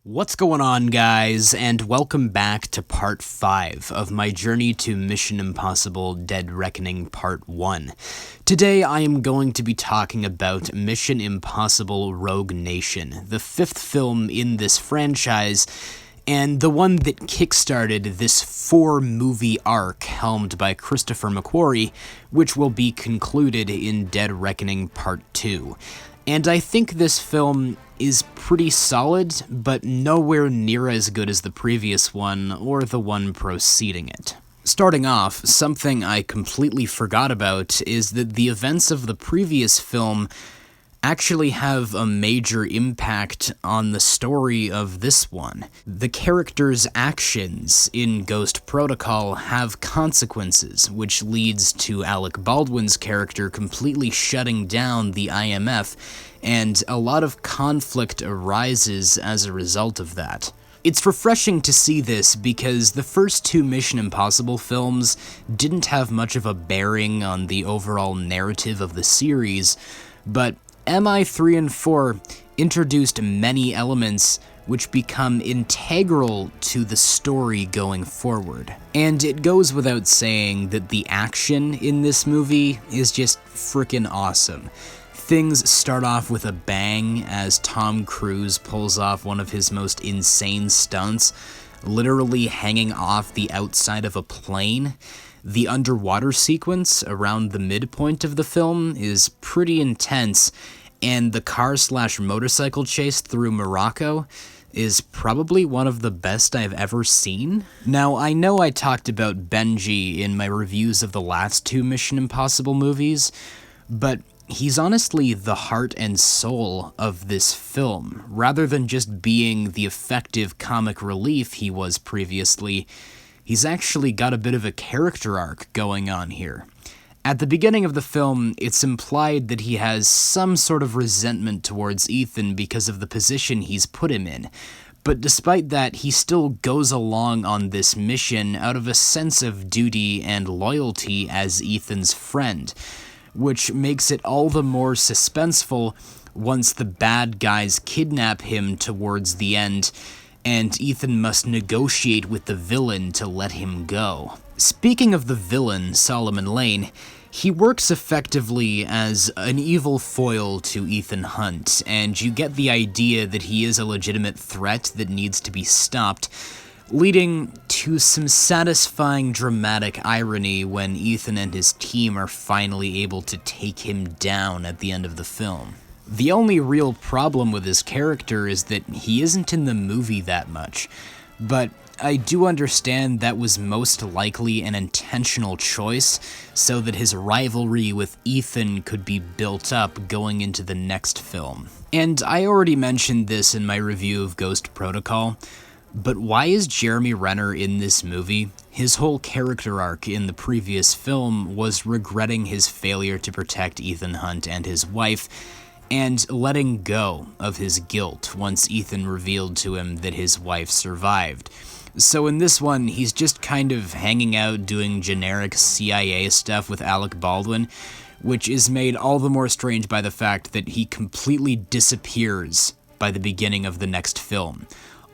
What's going on, guys, and welcome back to part 5 of my journey to Mission Impossible Dead Reckoning Part 1. Today I am going to be talking about Mission Impossible Rogue Nation, the 5th film in this franchise, and the one that kickstarted this 4-movie arc helmed by Christopher McQuarrie, which will be concluded in Dead Reckoning Part 2. And I think this film is pretty solid, but nowhere near as good as the previous one or the one preceding it. Starting off, something I completely forgot about is that the events of the previous film actually have a major impact on the story of this one. The character's actions in Ghost Protocol have consequences, which leads to Alec Baldwin's character completely shutting down the IMF, and a lot of conflict arises as a result of that. It's refreshing to see this because the first 2 Mission Impossible films didn't have much of a bearing on the overall narrative of the series, but MI3 and 4 introduced many elements which become integral to the story going forward. And it goes without saying that the action in this movie is just freaking awesome. Things start off with a bang as Tom Cruise pulls off one of his most insane stunts, literally hanging off the outside of a plane. The underwater sequence around the midpoint of the film is pretty intense, and the car/motorcycle chase through Morocco is probably one of the best I've ever seen. Now, I know I talked about Benji in my reviews of the last 2 Mission Impossible movies, but he's honestly the heart and soul of this film. Rather than just being the effective comic relief he was previously, he's actually got a bit of a character arc going on here. At the beginning of the film, it's implied that he has some sort of resentment towards Ethan because of the position he's put him in. But despite that, he still goes along on this mission out of a sense of duty and loyalty as Ethan's friend, which makes it all the more suspenseful once the bad guys kidnap him towards the end, and Ethan must negotiate with the villain to let him go. Speaking of the villain, Solomon Lane, he works effectively as an evil foil to Ethan Hunt, and you get the idea that he is a legitimate threat that needs to be stopped, leading to some satisfying dramatic irony when Ethan and his team are finally able to take him down at the end of the film. The only real problem with his character is that he isn't in the movie that much, but I do understand that was most likely an intentional choice so that his rivalry with Ethan could be built up going into the next film. And I already mentioned this in my review of Ghost Protocol, but why is Jeremy Renner in this movie? His whole character arc in the previous film was regretting his failure to protect Ethan Hunt and his wife, and letting go of his guilt once Ethan revealed to him that his wife survived. So in this one, he's just kind of hanging out doing generic CIA stuff with Alec Baldwin, which is made all the more strange by the fact that he completely disappears by the beginning of the next film.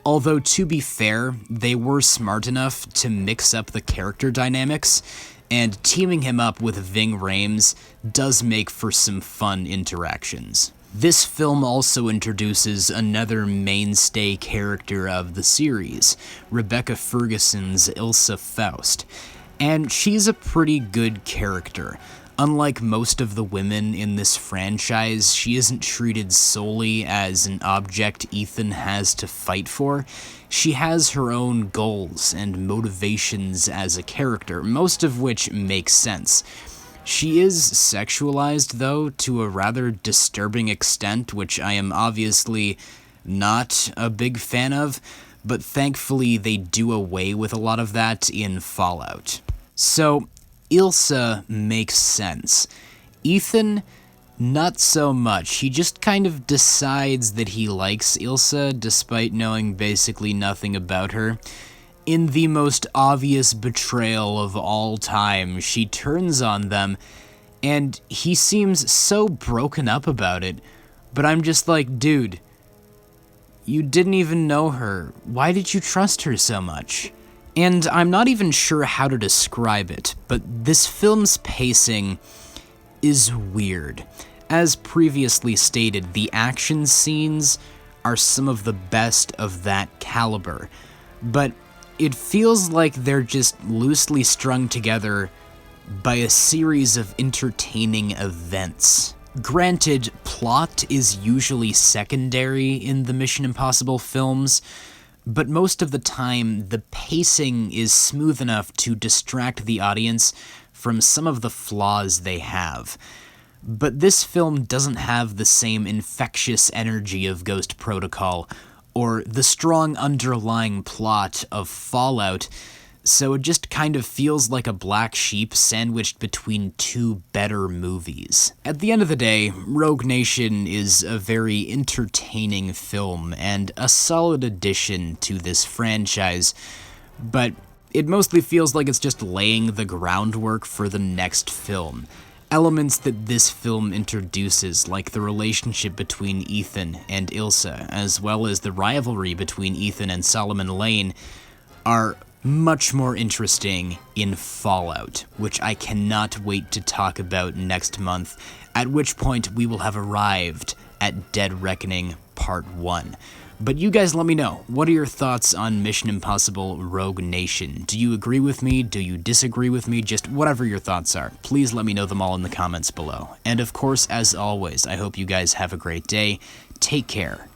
Although, to be fair, they were smart enough to mix up the character dynamics, and teaming him up with Ving Rhames does make for some fun interactions. This film also introduces another mainstay character of the series, Rebecca Ferguson's Ilsa Faust, and she's a pretty good character. Unlike most of the women in this franchise, she isn't treated solely as an object Ethan has to fight for. She has her own goals and motivations as a character, most of which make sense. She is sexualized, though, to a rather disturbing extent, which I am obviously not a big fan of, but thankfully they do away with a lot of that in Fallout. So, Ilsa makes sense. Ethan, not so much. He just kind of decides that he likes Ilsa, despite knowing basically nothing about her. In the most obvious betrayal of all time, she turns on them, and he seems so broken up about it, but I'm just like, dude, You didn't even know her. Why did you trust her so much? And I'm not even sure how to describe it, but this film's pacing is weird. As previously stated, the action scenes are some of the best of that caliber, but it feels like they're just loosely strung together by a series of entertaining events. Granted, plot is usually secondary in the Mission Impossible films, but most of the time, the pacing is smooth enough to distract the audience from some of the flaws they have. But this film doesn't have the same infectious energy of Ghost Protocol, or the strong underlying plot of Fallout, so it just kind of feels like a black sheep sandwiched between two better movies. At the end of the day, Rogue Nation is a very entertaining film and a solid addition to this franchise, but it mostly feels like it's just laying the groundwork for the next film. Elements that this film introduces, like the relationship between Ethan and Ilsa, as well as the rivalry between Ethan and Solomon Lane, are much more interesting in Fallout, which I cannot wait to talk about next month, at which point we will have arrived at Dead Reckoning Part 1. But you guys let me know, what are your thoughts on Mission Impossible Rogue Nation? Do you agree with me? Do you disagree with me? Just whatever your thoughts are. Please let me know them all in the comments below. And of course, as always, I hope you guys have a great day. Take care,